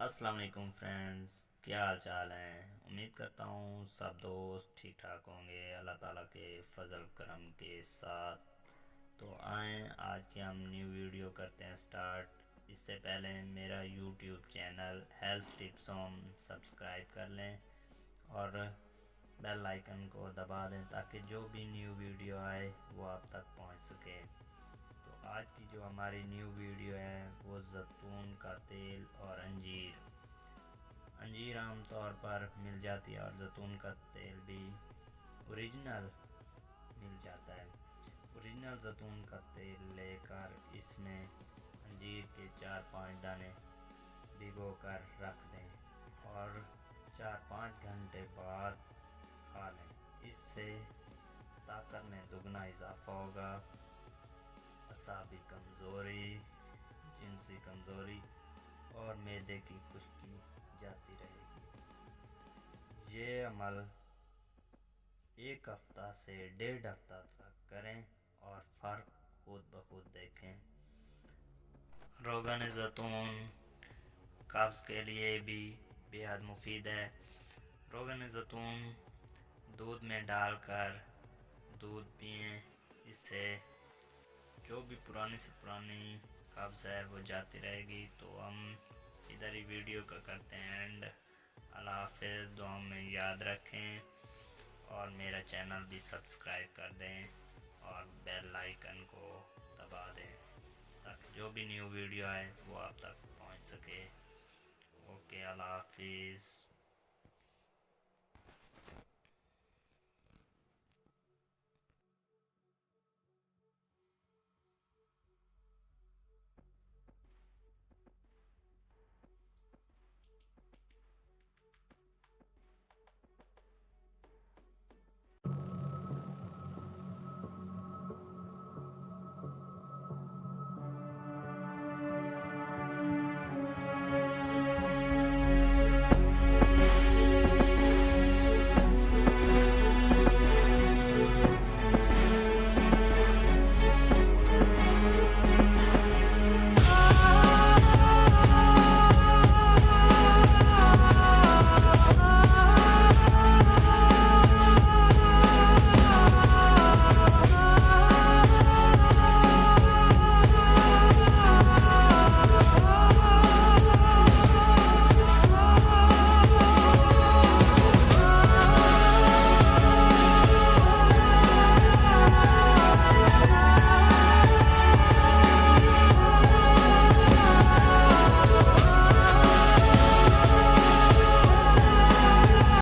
अस्सलाम वालेकुम फ्रेंड्स, क्या हाल चाल हैं। उम्मीद करता हूँ सब दोस्त ठीक ठाक होंगे अल्लाह ताला के फजल करम के साथ। तो आएँ आज की हम न्यू वीडियो करते हैं स्टार्ट। इससे पहले मेरा YouTube channel health tips home subscribe कर लें और बेल आइकन को दबा दें ताकि जो भी न्यू वीडियो आए वो आप तक पहुँच सके। तो आज की जो हमारी न्यू वीडियो है वो जैतून का तेल और अंजीर आमतौर पर मिल जाती है और जैतून का तेल भी ओरिजिनल मिल जाता है। ओरिजिनल जैतून का तेल लेकर इसमें अंजीर के 4-5 दाने भिगो कर रख दें और 4-5 घंटे बाद खा लें। इससे ताकत में दुगना इजाफा होगा। असाबी कमज़ोरी, जिनसी कमज़ोरी और मैदे की खुश्की जाती रहेगी। ये अमल 1 हफ्ता से 1.5 हफ्ता तक करें और फ़र्क खुद ब खुद देखें। रोगन ज़ैतून कब्ज़ के लिए भी बेहद मुफीद है। रोगन ज़ैतून दूध में डालकर दूध पिएं। इससे जो भी पुरानी से पुरानी कब्ज़ है वो जाती रहेगी। तो हम इधर ही वीडियो का करते हैं एंड अल्लाह हाफ़िज़। दुआ में याद रखें और मेरा चैनल भी सब्सक्राइब कर दें और बेल आइकन को दबा दें ताकि जो भी न्यू वीडियो आए वो आप तक पहुंच सके। ओके, अल्लाह हाफ़िज़।